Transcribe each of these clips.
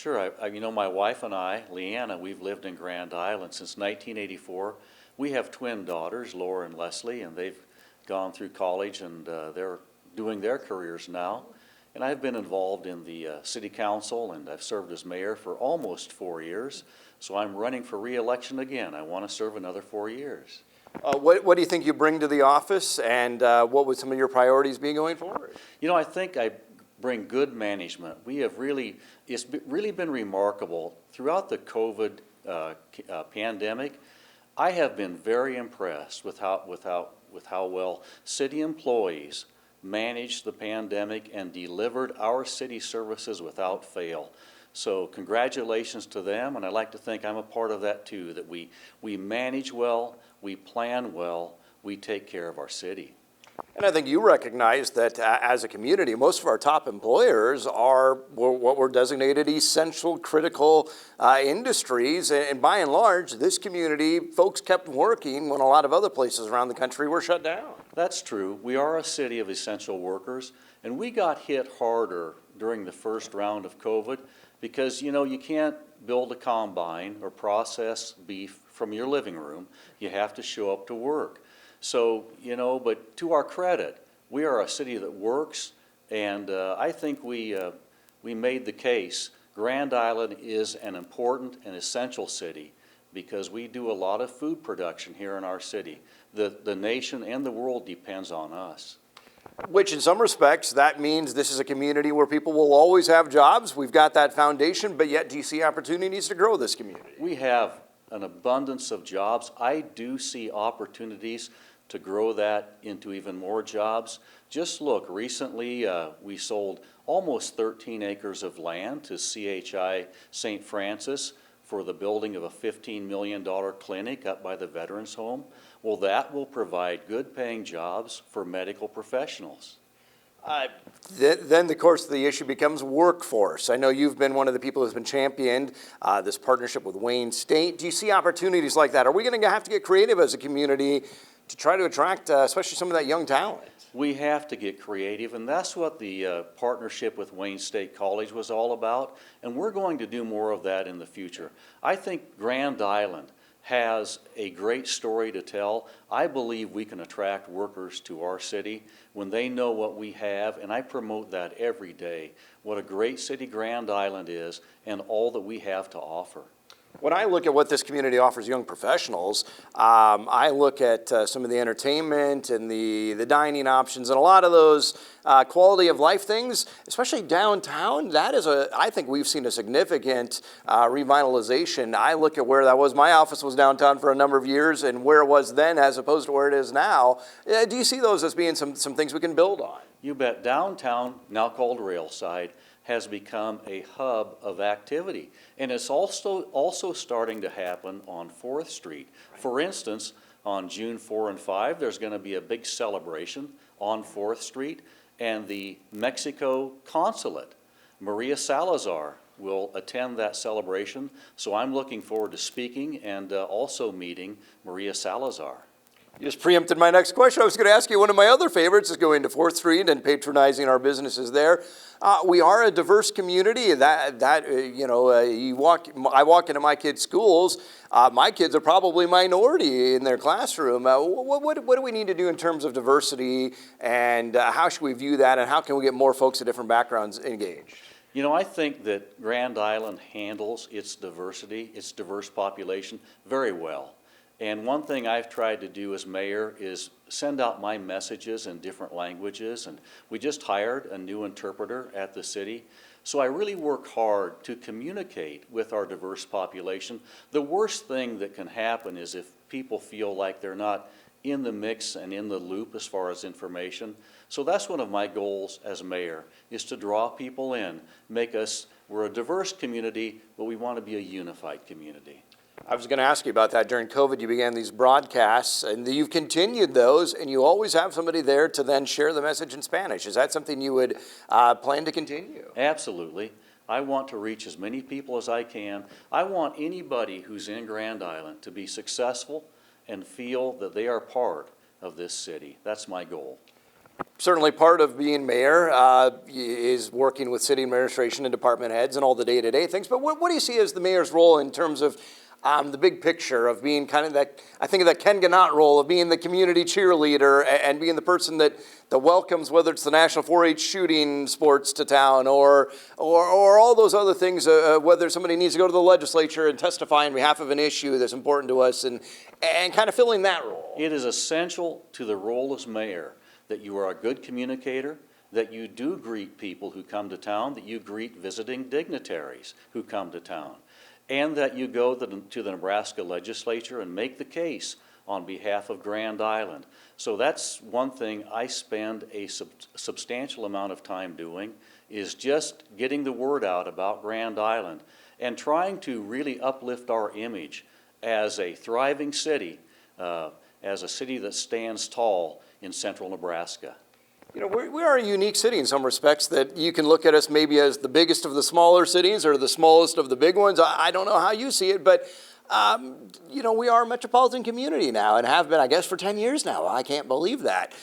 Sure. My wife and I, Leanna, we've lived in Grand Island since 1984. We have twin daughters, Laura and Leslie, and they've gone through college and they're doing their careers now. And I've been involved in the city council, and I've served as mayor for almost 4 years. So I'm running for re-election again. I want to serve another 4 years. What do you think you bring to the office, and what would some of your priorities be going forward? I think I bring good management. It's really been remarkable throughout the COVID pandemic. I have been very impressed with how well city employees managed the pandemic and delivered our city services without fail. So congratulations to them, and I like to think I'm a part of that too, that we manage well, we plan well, we take care of our city. And I think you recognize that as a community, most of our top employers are what were designated essential, critical industries. And by and large, this community, folks kept working when a lot of other places around the country were shut down. That's true. We are a city of essential workers, and we got hit harder during the first round of COVID because, you can't build a combine or process beef from your living room. You have to show up to work. So, but to our credit, we are a city that works, and I think we made the case. Grand Island is an important and essential city because we do a lot of food production here in our city. The nation and the world depends on us. Which in some respects, that means this is a community where people will always have jobs. We've got that foundation, but yet do you see opportunities to grow this community? We have an abundance of jobs. I do see opportunities to grow that into even more jobs. Just look, recently we sold almost 13 acres of land to CHI St. Francis for the building of a $15 million clinic up by the Veterans Home. Well, that will provide good paying jobs for medical professionals. Then, of course, the issue becomes workforce. I know you've been one of the people who's been championed this partnership with Wayne State. Do you see opportunities like that? Are we going to have to get creative as a community to try to attract especially some of that young talent? We have to get creative, and that's what the partnership with Wayne State College was all about, and we're going to do more of that in the future. I think Grand Island has a great story to tell. I believe we can attract workers to our city when they know what we have, and I promote that every day, what a great city Grand Island is and all that we have to offer. When I look at what this community offers young professionals, I look at some of the entertainment and the dining options and a lot of those quality of life things, especially downtown. That is I think we've seen a significant revitalization. I look at where that was. My office was downtown for a number of years and where it was then as opposed to where it is now. Do you see those as being some things we can build on? You bet. Downtown, now called Railside, has become a hub of activity. And it's also starting to happen on 4th Street. For instance, on June 4 and 5, there's going to be a big celebration on 4th Street, and the Mexico consulate, Maria Salazar, will attend that celebration. So I'm looking forward to speaking and also meeting Maria Salazar. You just preempted my next question. I was going to ask you, one of my other favorites is going to 4th Street and patronizing our businesses there. We are a diverse community. I walk into my kids' schools. My kids are probably minority in their classroom. What do we need to do in terms of diversity, and how should we view that, and how can we get more folks of different backgrounds engaged? I think that Grand Island handles its diversity, its diverse population, very well. And one thing I've tried to do as mayor is send out my messages in different languages, and we just hired a new interpreter at the city. So I really work hard to communicate with our diverse population. The worst thing that can happen is if people feel like they're not in the mix and in the loop as far as information. So that's one of my goals as mayor, is to draw people in, we're a diverse community, but we want to be a unified community. I was going to ask you about that. During COVID, you began these broadcasts, and you've continued those, and you always have somebody there to then share the message in Spanish. Is that something you would plan to continue? Absolutely. I want to reach as many people as I can. I want anybody who's in Grand Island to be successful and feel that they are part of this city. That's my goal. Certainly part of being mayor is working with city administration and department heads and all the day-to-day things. But what do you see as the mayor's role in terms of the big picture of being kind of that, I think of that Ken Gannott role of being the community cheerleader and being the person that welcomes, whether it's the National 4-H shooting sports to town or all those other things, whether somebody needs to go to the legislature and testify on behalf of an issue that's important to us and kind of filling that role. It is essential to the role as mayor that you are a good communicator, that you do greet people who come to town, that you greet visiting dignitaries who come to town, and that you go to the Nebraska legislature and make the case on behalf of Grand Island. So that's one thing I spend a substantial amount of time doing, is just getting the word out about Grand Island and trying to really uplift our image as a thriving city, as a city that stands tall in central Nebraska. You know, we are a unique city in some respects that you can look at us maybe as the biggest of the smaller cities or the smallest of the big ones. I don't know how you see it, but you know, we are a metropolitan community now and have been, I guess, for 10 years now. I can't believe that.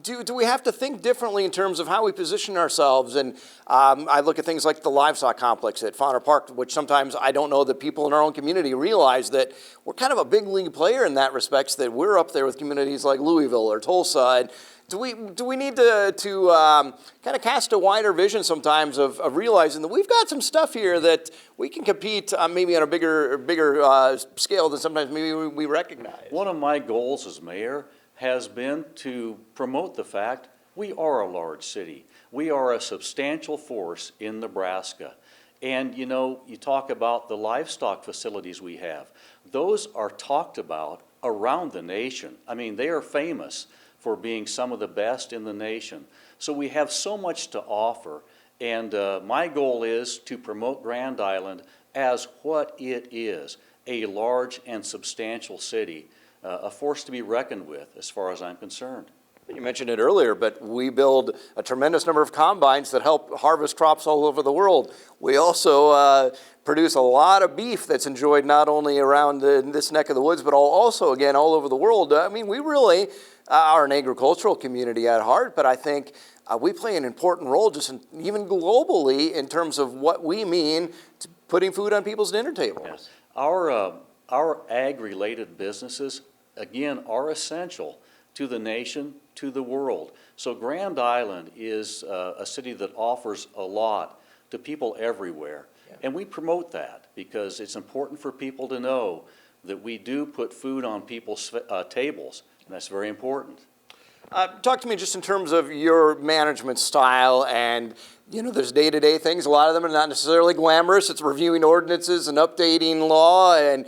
Do we have to think differently in terms of how we position ourselves? And I look at things like the livestock complex at Fauner Park, which sometimes I don't know that people in our own community realize that we're kind of a big league player in that respect, that we're up there with communities like Louisville or Tulsa. And do we need to kind of cast a wider vision sometimes of realizing that we've got some stuff here that we can compete maybe on a bigger scale than sometimes maybe we recognize? One of my goals as mayor has been to promote the fact we are a large city. We are a substantial force in Nebraska. And you know, you talk about the livestock facilities we have. Those are talked about around the nation. I mean, they are famous for being some of the best in the nation. So we have so much to offer, and my goal is to promote Grand Island as what it is, a large and substantial city, a force to be reckoned with as far as I'm concerned. You mentioned it earlier, but we build a tremendous number of combines that help harvest crops all over the world. We also produce a lot of beef that's enjoyed not only around this neck of the woods, but also, again, all over the world. I mean, we really are an agricultural community at heart, but I think we play an important role even globally in terms of what we mean to putting food on people's dinner tables. Yes. Our ag-related businesses, again, are essential to the nation, to the world. So Grand Island is a city that offers a lot to people everywhere. Yeah. And we promote that because it's important for people to know that we do put food on people's tables, and that's very important. Talk to me just in terms of your management style, and you know, there's day-to-day things. A lot of them are not necessarily glamorous. It's reviewing ordinances and updating law and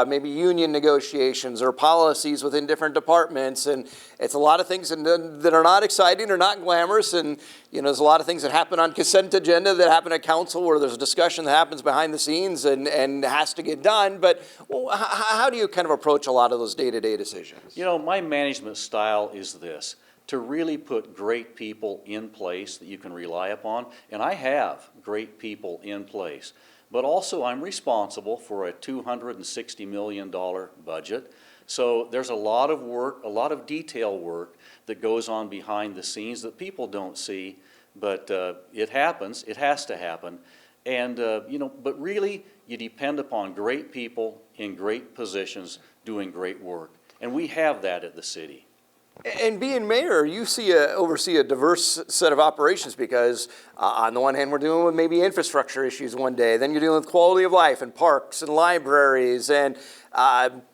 maybe union negotiations or policies within different departments. And it's a lot of things that are not exciting or not glamorous. And you know, there's a lot of things that happen on consent agenda that happen at council where there's a discussion that happens behind the scenes and has to get done. But how do you kind of approach a lot of those day-to-day decisions? You know, my management style is this: to really put great people in place that you can rely upon, and I have great people in place. But also I'm responsible for a $260 million budget. So there's a lot of work, a lot of detail work that goes on behind the scenes that people don't see, but it happens, it has to happen. And you know, but really you depend upon great people in great positions doing great work. And we have that at the city. And being mayor, you oversee a diverse set of operations because on the one hand, we're dealing with maybe infrastructure issues one day. Then you're dealing with quality of life and parks and libraries and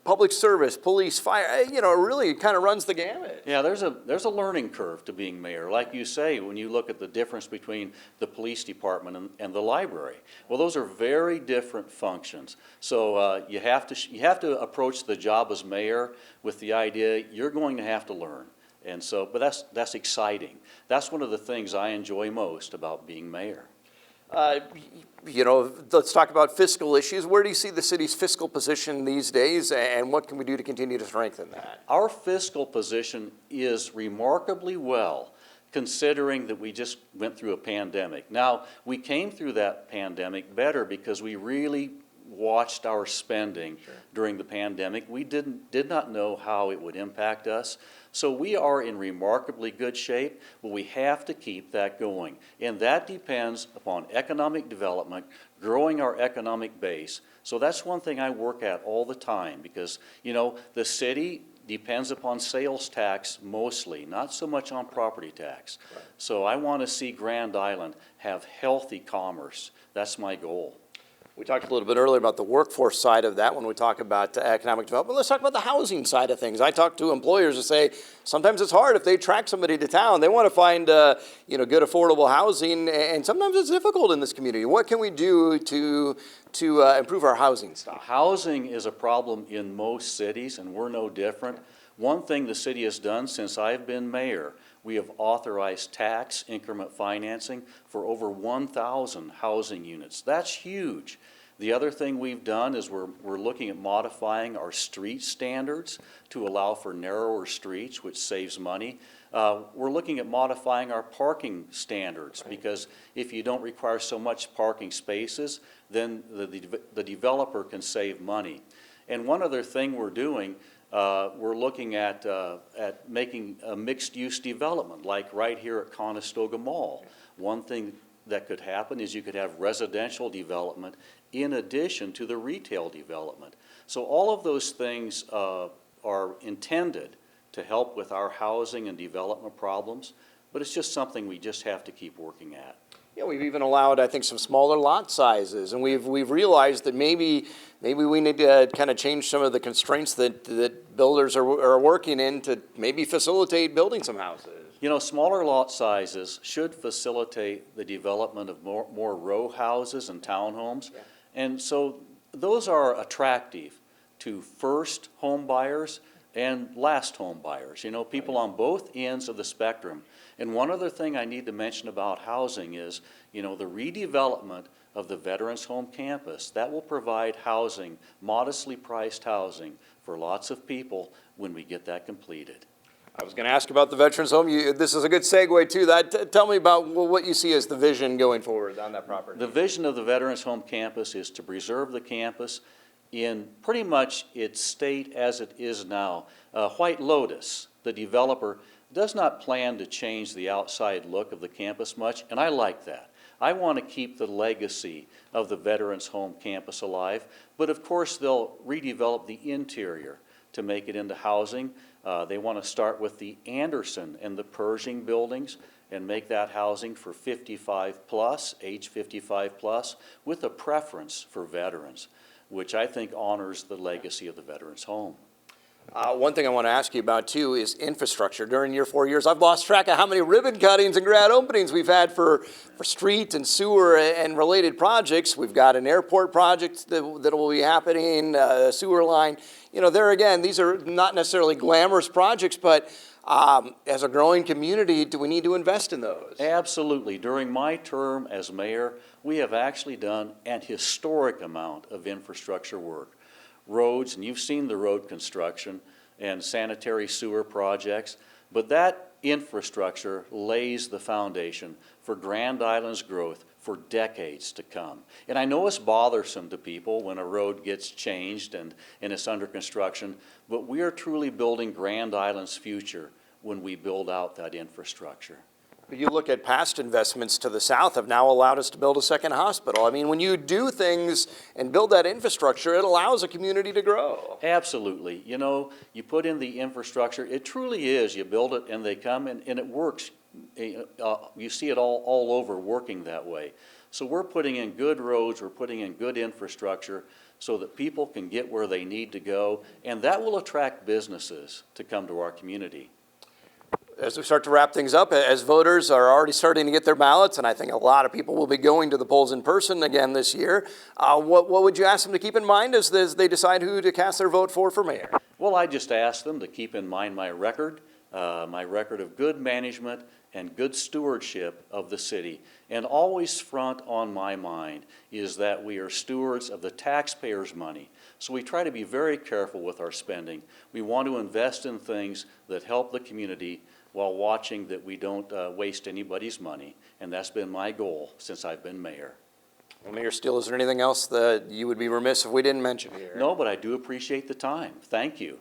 public service, police, fire. You know, it really kind of runs the gamut. Yeah, there's a learning curve to being mayor. Like you say, when you look at the difference between the police department and the library. Well, those are very different functions. So you have to approach the job as mayor with the idea you're going to have to learn. And so, but that's exciting. That's one of the things I enjoy most about being mayor. You know, let's talk about fiscal issues. Where do you see the city's fiscal position these days, and what can we do to continue to strengthen that? Our fiscal position is remarkably well, considering that we just went through a pandemic. Now, we came through that pandemic better because we really watched our spending during the pandemic, we did not know how it would impact us. So we are in remarkably good shape, but we have to keep that going. And that depends upon economic development, growing our economic base. So that's one thing I work at all the time, because, you know, the city depends upon sales tax mostly, not so much on property tax. Right. So I want to see Grand Island have healthy commerce. That's my goal. We talked a little bit earlier about the workforce side of that when we talk about economic development. Let's talk about the housing side of things. I talk to employers who say sometimes it's hard if they attract somebody to town. They want to find good affordable housing, and sometimes it's difficult in this community. What can we do to improve our housing stock? Housing is a problem in most cities, and we're no different. One thing the city has done since I've been mayor, we have authorized tax increment financing for over 1,000 housing units. That's huge. The other thing we've done is we're looking at modifying our street standards to allow for narrower streets, which saves money. We're looking at modifying our parking standards, because if you don't require so much parking spaces, then the developer can save money. And one other thing we're doing, we're looking at making a mixed-use development, like right here at Conestoga Mall. One thing that could happen is you could have residential development in addition to the retail development. So all of those things are intended to help with our housing and development problems, but it's just something we just have to keep working at. Yeah, we've even allowed, I think, some smaller lot sizes, and we've realized that maybe we need to kind of change some of the constraints that builders are working in to maybe facilitate building some houses. You know, smaller lot sizes should facilitate the development of more row houses and townhomes. Yeah. And so those are attractive to first home buyers and last home buyers, you know, people on both ends of the spectrum. And one other thing I need to mention about housing is, you know, the redevelopment of the Veterans Home campus. That will provide housing, modestly priced housing, for lots of people when we get that completed. I was going to ask about the Veterans Home. This is a good segue to that. Tell me about what you see as the vision going forward on that property. The vision of the Veterans Home campus is to preserve the campus in pretty much its state as it is now. White Lotus, the developer, does not plan to change the outside look of the campus much, and I like that. I want to keep the legacy of the Veterans Home campus alive, but of course they'll redevelop the interior to make it into housing. They want to start with the Anderson and the Pershing buildings and make that housing for 55 plus, age 55 plus, with a preference for veterans, which I think honors the legacy of the Veterans Home. One thing I want to ask you about, too, is infrastructure. During your 4 years, I've lost track of how many ribbon cuttings and grand openings we've had for street and sewer and related projects. We've got an airport project that will be happening, a sewer line. You know, there again, these are not necessarily glamorous projects, but as a growing community, do we need to invest in those? Absolutely. During my term as mayor, we have actually done an historic amount of infrastructure work. Roads, and you've seen the road construction and sanitary sewer projects, but that infrastructure lays the foundation for Grand Island's growth for decades to come. And I know it's bothersome to people when a road gets changed and it's under construction, but we are truly building Grand Island's future when we build out that infrastructure. You look at past investments to the south have now allowed us to build a second hospital. I mean, when you do things and build that infrastructure, it allows a community to grow. Absolutely. You know, you put in the infrastructure, it truly is. You build it and they come and it works. You see it all over working that way. So we're putting in good roads, we're putting in good infrastructure so that people can get where they need to go, and that will attract businesses to come to our community. As we start to wrap things up, as voters are already starting to get their ballots, and I think a lot of people will be going to the polls in person again this year, what would you ask them to keep in mind as they decide who to cast their vote for mayor? Well, I just ask them to keep in mind my record of good management and good stewardship of the city. And always front on my mind is that we are stewards of the taxpayers' money. So we try to be very careful with our spending. We want to invest in things that help the community while watching that we don't waste anybody's money. And that's been my goal since I've been mayor. Well, Mayor Steele, is there anything else that you would be remiss if we didn't mention here? No, but I do appreciate the time. Thank you.